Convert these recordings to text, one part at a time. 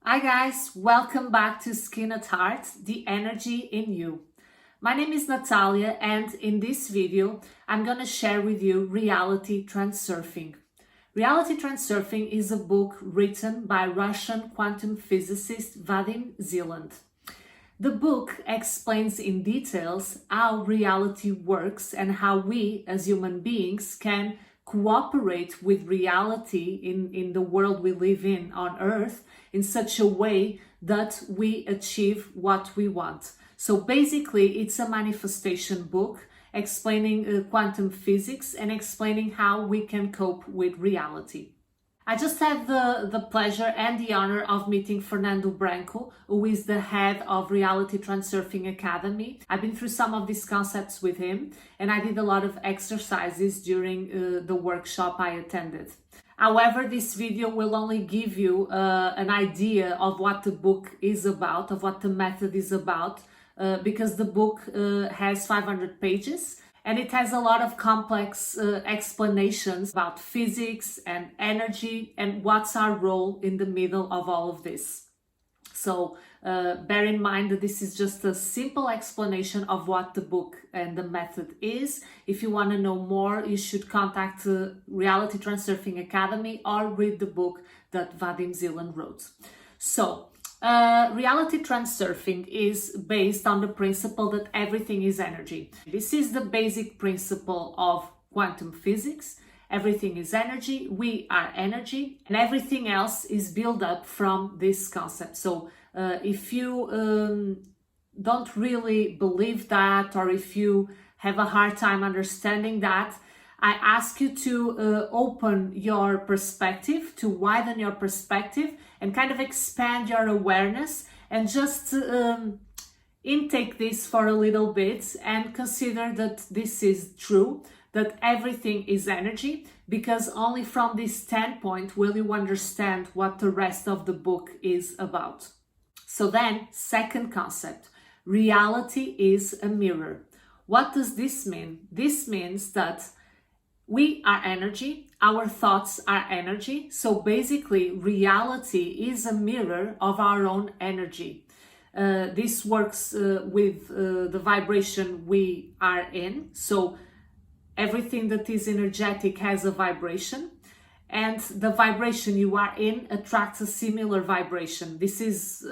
Hi guys, welcome back to Skin at Heart, the energy in you. My name is Natalia and in this video I'm going to share with you Reality Transurfing. Reality Transurfing is a book written by Russian quantum physicist Vadim Zeland. The book explains in details how reality works and how we as human beings can cooperate with reality in the world we live in on Earth in such a way that we achieve what we want. So basically, it's a manifestation book explaining quantum physics and explaining how we can cope with reality. I just had the pleasure and the honor of meeting Fernando Branco, who is the head of Reality Transurfing Academy. I've been through some of these concepts with him, and I did a lot of exercises during the workshop I attended. However, this video will only give you an idea of what the book is about, of what the method is about, because the book has 500 pages. And it has a lot of complex explanations about physics and energy and what's our role in the middle of all of this. So bear in mind that this is just a simple explanation of what the book and the method is. If you want to know more, you should contact Reality Transurfing Academy or read the book that Vadim Zeland wrote. So, Reality Transurfing is based on the principle that everything is energy. This is the basic principle of quantum physics. Everything is energy, we are energy, and everything else is built up from this concept. So if you don't really believe that, or if you have a hard time understanding that, I ask you to open your perspective, to widen your perspective and kind of expand your awareness and just intake this for a little bit and consider that this is true, that everything is energy, because only from this standpoint will you understand what the rest of the book is about. So then, second concept, reality is a mirror. What does this mean? This means that we are energy, our thoughts are energy, so basically reality is a mirror of our own energy. This works with the vibration we are in, so everything that is energetic has a vibration, and the vibration you are in attracts a similar vibration. This is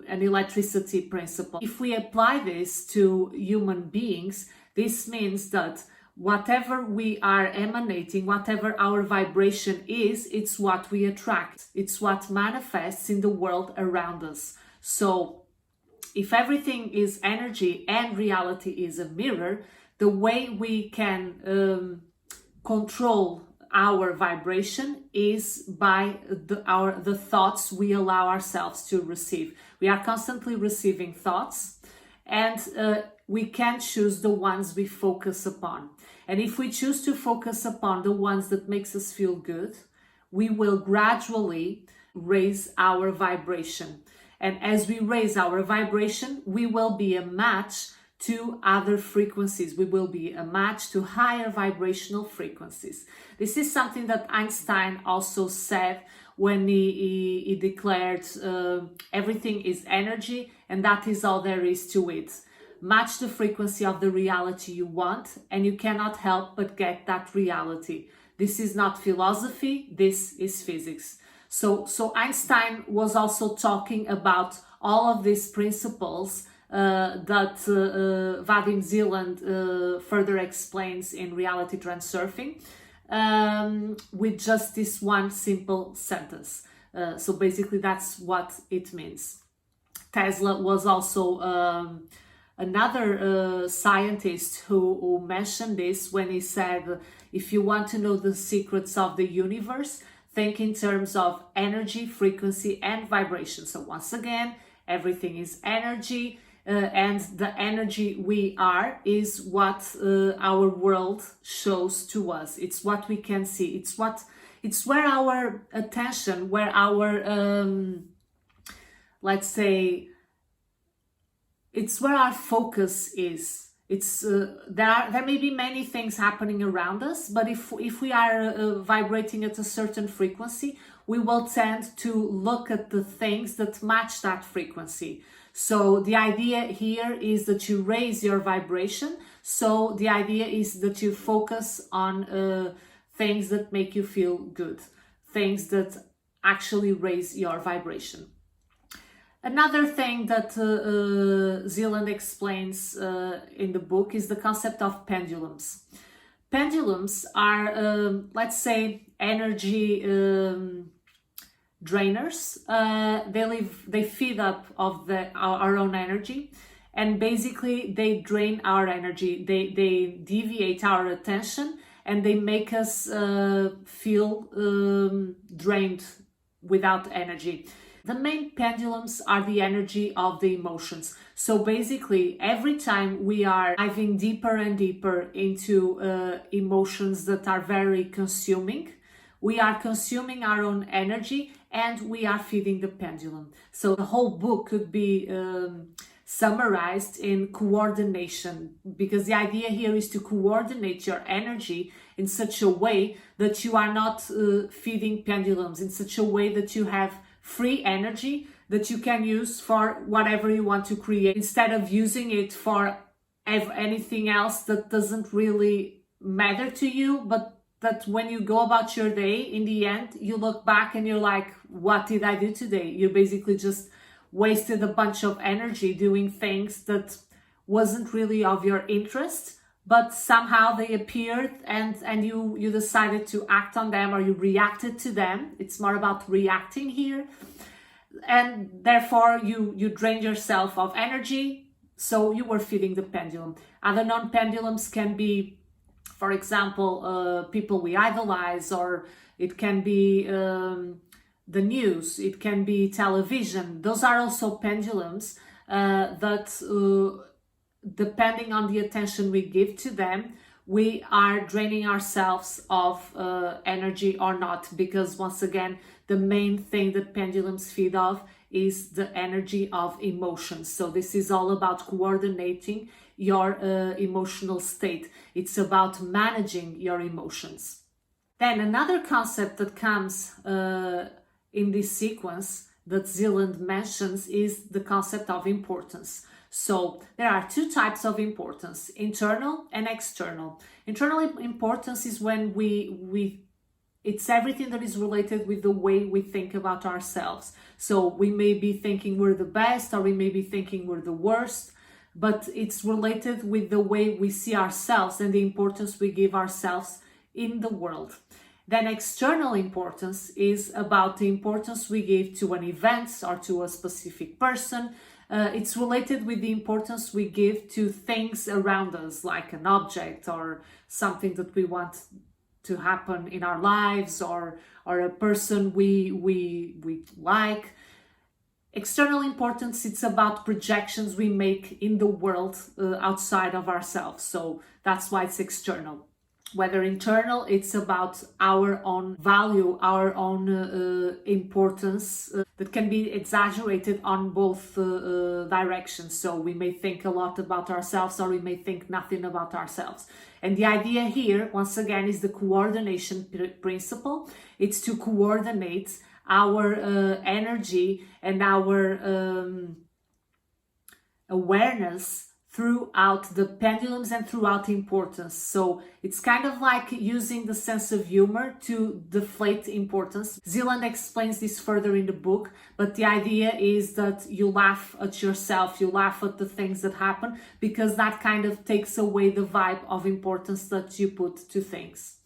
an electricity principle. If we apply this to human beings, this means that whatever we are emanating, whatever our vibration is, it's what we attract. It's what manifests in the world around us. So if everything is energy and reality is a mirror, the way we can control our vibration is by the thoughts we allow ourselves to receive. We are constantly receiving thoughts, and we can choose the ones we focus upon. And if we choose to focus upon the ones that makes us feel good, we will gradually raise our vibration. And as we raise our vibration, we will be a match to other frequencies. We will be a match to higher vibrational frequencies. This is something that Einstein also said when he declared everything is energy and that is all there is to it. Match the frequency of the reality you want, and you cannot help but get that reality. This is not philosophy, this is physics. So Einstein was also talking about all of these principles that Vadim Zeland further explains in Reality Transurfing with just this one simple sentence. So basically that's what it means. Tesla was also another scientist who mentioned this when he said, if you want to know the secrets of the universe, think in terms of energy, frequency, and vibration. So once again, everything is energy, and the energy we are is what our world shows to us. It's what we can see. It's where our attention, where our let's say, it's where our focus is. It's there may be many things happening around us, but if we are vibrating at a certain frequency, we will tend to look at the things that match that frequency. So the idea here is that you raise your vibration. So the idea is that you focus on things that make you feel good, things that actually raise your vibration. Another thing that Zeland explains in the book is the concept of pendulums. Pendulums are, let's say, energy drainers. They feed up of our own energy, and basically they drain our energy. They deviate our attention, and they make us feel drained without energy. The main pendulums are the energy of the emotions. So basically, every time we are diving deeper and deeper into emotions that are very consuming, we are consuming our own energy and we are feeding the pendulum. So the whole book could be summarized in coordination, because the idea here is to coordinate your energy in such a way that you are not feeding pendulums, in such a way that you have free energy that you can use for whatever you want to create, instead of using it for anything else that doesn't really matter to you, but that when you go about your day, in the end, you look back and you're like, what did I do today? You basically just wasted a bunch of energy doing things that wasn't really of your interest, but somehow they appeared and you decided to act on them, or you reacted to them. It's more about reacting here. And therefore you drained yourself of energy, so you were feeding the pendulum. Other non-pendulums can be, for example, people we idolize, or it can be the news, it can be television. Those are also pendulums that depending on the attention we give to them, we are draining ourselves of energy or not, because once again, the main thing that pendulums feed off is the energy of emotions. So this is all about coordinating your emotional state. It's about managing your emotions. Then another concept that comes in this sequence that Zeland mentions is the concept of importance. So there are two types of importance, internal and external. Internal importance is when it's everything that is related with the way we think about ourselves. So we may be thinking we're the best, or we may be thinking we're the worst, but it's related with the way we see ourselves and the importance we give ourselves in the world. Then external importance is about the importance we give to an event or to a specific person. It's related with the importance we give to things around us, like an object or something that we want to happen in our lives, or a person we like. External importance, it's about projections we make in the world outside of ourselves. So that's why it's external. Whether internal, it's about our own value, our own importance that can be exaggerated on both directions. So we may think a lot about ourselves, or we may think nothing about ourselves. And the idea here, once again, is the coordination principle. It's to coordinate our energy and our awareness throughout the pendulums and throughout importance. So it's kind of like using the sense of humor to deflate importance. Zeland explains this further in the book, but the idea is that you laugh at yourself, you laugh at the things that happen, because that kind of takes away the vibe of importance that you put to things.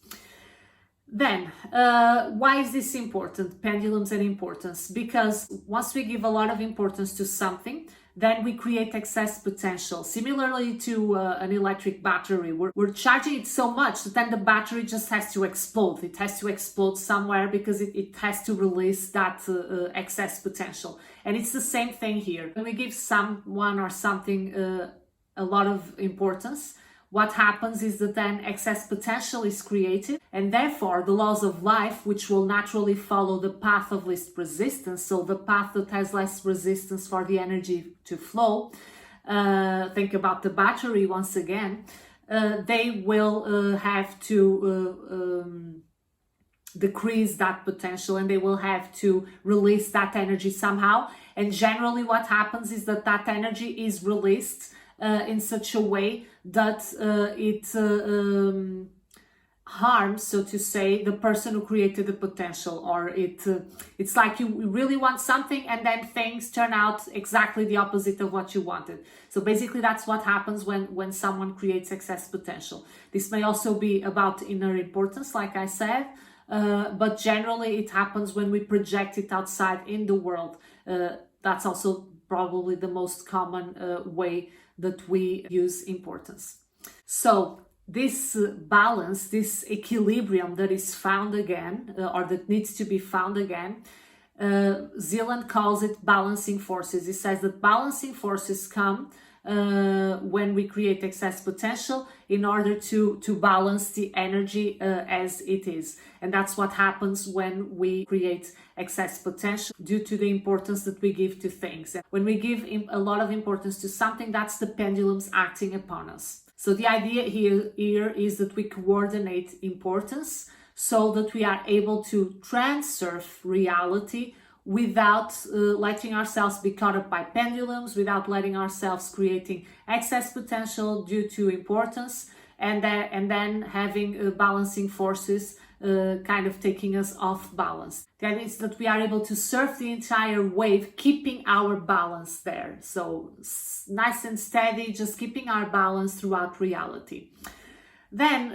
Then, why is this important, pendulums and importance? Because once we give a lot of importance to something, then we create excess potential. Similarly to an electric battery, we're charging it so much that then the battery just has to explode. It has to explode somewhere because it has to release that excess potential. And it's the same thing here. When we give someone or something a lot of importance, what happens is that then excess potential is created, and therefore the laws of life, which will naturally follow the path of least resistance, so the path that has less resistance for the energy to flow, think about the battery once again, they will have to decrease that potential, and they will have to release that energy somehow. And generally what happens is that that energy is released in such a way that it harms, so to say, the person who created the potential, or it's like you really want something and then things turn out exactly the opposite of what you wanted. So basically that's what happens when someone creates excess potential. This may also be about inner importance, like I said, but generally it happens when we project it outside in the world. That's also probably the most common way that we use importance. So this balance, this equilibrium that is found again, or that needs to be found again, Zeland calls it balancing forces. He says that balancing forces come when we create excess potential in order to balance the energy as it is. And that's what happens when we create excess potential due to the importance that we give to things. And when we give a lot of importance to something, that's the pendulums acting upon us. So the idea here is that we coordinate importance so that we are able to transurf reality without letting ourselves be caught up by pendulums, without letting ourselves creating excess potential due to importance, and then having balancing forces kind of taking us off balance. That is that we are able to surf the entire wave, keeping our balance there. So nice and steady, just keeping our balance throughout reality. Then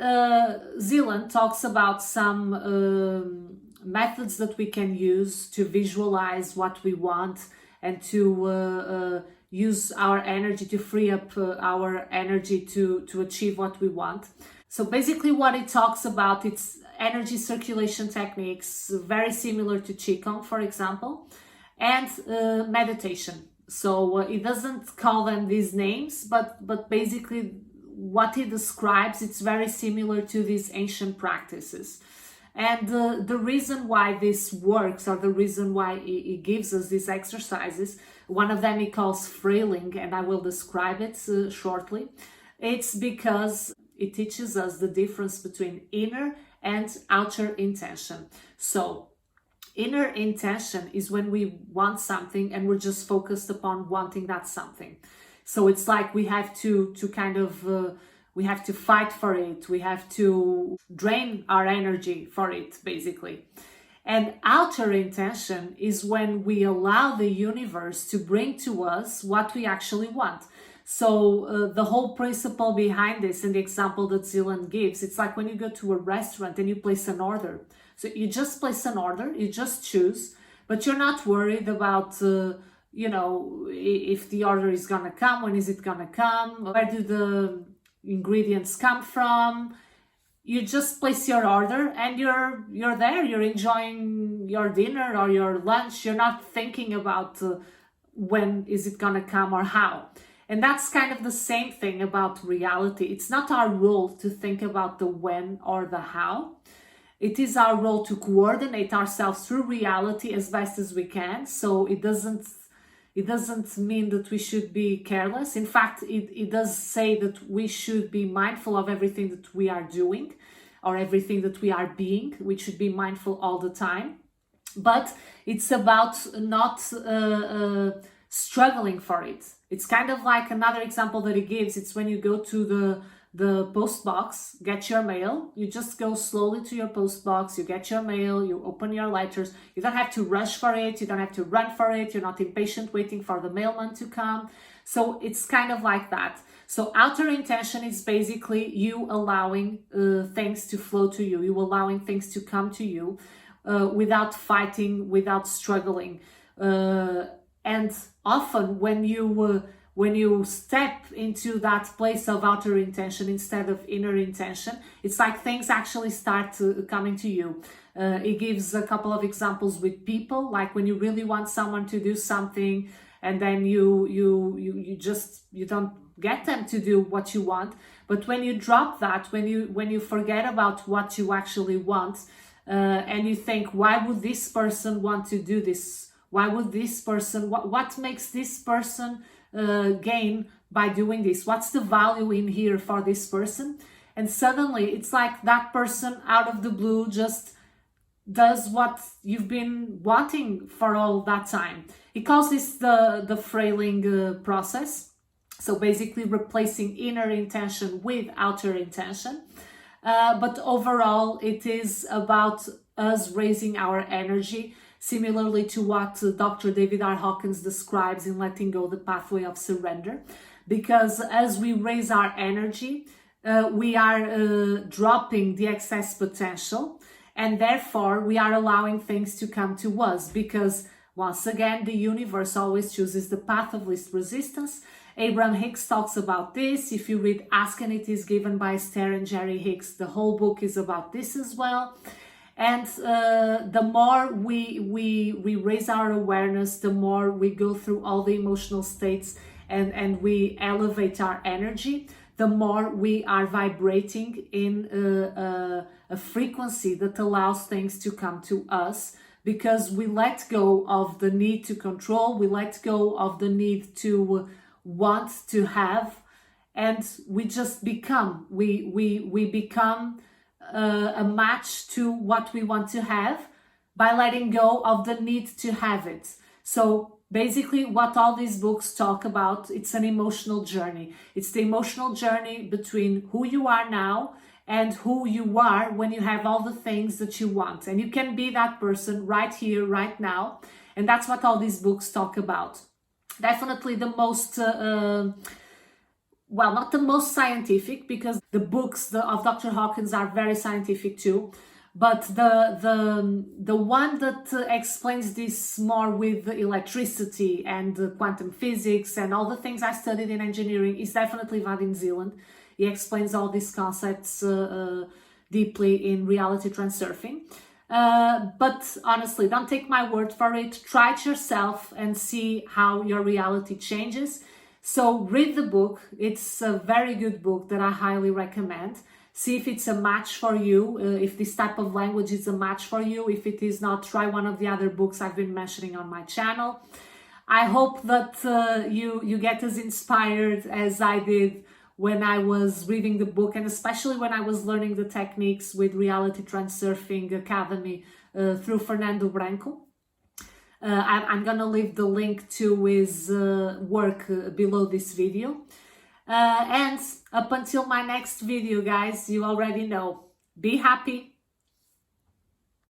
Zeland talks about some methods that we can use to visualize what we want and to use our energy, to free up our energy to achieve what we want. So basically what it talks about, it's energy circulation techniques, very similar to Qigong, for example, and meditation. So it doesn't call them these names, but basically what he describes, it's very similar to these ancient practices. And the reason why this works, or the reason why he gives us these exercises, one of them he calls frailing, and I will describe it shortly. It's because it teaches us the difference between inner and outer intention. So inner intention is when we want something and we're just focused upon wanting that something. So it's like we have to kind of we have to fight for it. We have to drain our energy for it, basically. And outer intention is when we allow the universe to bring to us what we actually want. So the whole principle behind this, and the example that Zeland gives, it's like when you go to a restaurant and you place an order. So you just place an order, you just choose, but you're not worried about you know, if the order is gonna come, when is it gonna come, where do the ingredients come from. You just place your order and you're there, you're enjoying your dinner or your lunch. You're not thinking about when is it gonna come or how. And that's kind of the same thing about reality. It's not our role to think about the when or the how. It is our role to coordinate ourselves through reality as best as we can. So it doesn't mean that we should be careless. In fact, it does say that we should be mindful of everything that we are doing or everything that we are being. We should be mindful all the time. But it's about not struggling for it. It's kind of like another example that he gives. It's when you go to the post box, get your mail. You just go slowly to your post box, you get your mail, you open your letters. You don't have to rush for it, you don't have to run for it, you're not impatient waiting for the mailman to come. So it's kind of like that. So outer intention is basically you allowing things to flow to you, you allowing things to come to you without fighting, without struggling. And often when you step into that place of outer intention instead of inner intention, it's like things actually start coming to you. It gives a couple of examples with people, like when you really want someone to do something and then you don't get them to do what you want. But when you drop that, when you forget about what you actually want, and you think, why would this person want to do this? Why would this person, what makes this person gain by doing this? What's the value in here for this person? And suddenly it's like that person out of the blue just does what you've been wanting for all that time. He calls this the frailing process. So basically replacing inner intention with outer intention. But overall, it is about us raising our energy, similarly to what Dr. David R. Hawkins describes in Letting Go, the Pathway of Surrender. Because as we raise our energy, we are dropping the excess potential, and therefore we are allowing things to come to us, because once again the universe always chooses the path of least resistance. Abraham Hicks talks about this. If you read Ask and It Is Given by Esther and Jerry Hicks, the whole book is about this as well. And the more we raise our awareness, the more we go through all the emotional states and we elevate our energy, the more we are vibrating in a frequency that allows things to come to us, because we let go of the need to control, we let go of the need to want to have, and we just become, we become a match to what we want to have by letting go of the need to have it. So basically what all these books talk about, it's an emotional journey. It's the emotional journey between who you are now and who you are when you have all the things that you want. And you can be that person right here, right now. And that's what all these books talk about. Definitely the most, well, not the most scientific, because the books of Dr. Hawkins are very scientific too. But the one that explains this more with electricity and quantum physics and all the things I studied in engineering is definitely Vadim Zeland. He explains all these concepts deeply in Reality Transurfing. But honestly, don't take my word for it. Try it yourself and see how your reality changes. So read the book. It's a very good book that I highly recommend. See if it's a match for you, if this type of language is a match for you. If it is not, try one of the other books I've been mentioning on my channel. I hope that you get as inspired as I did when I was reading the book, and especially when I was learning the techniques with Reality Transurfing Academy through Fernando Branco. I'm gonna leave the link to his work below this video. And up until my next video, guys, you already know, be happy.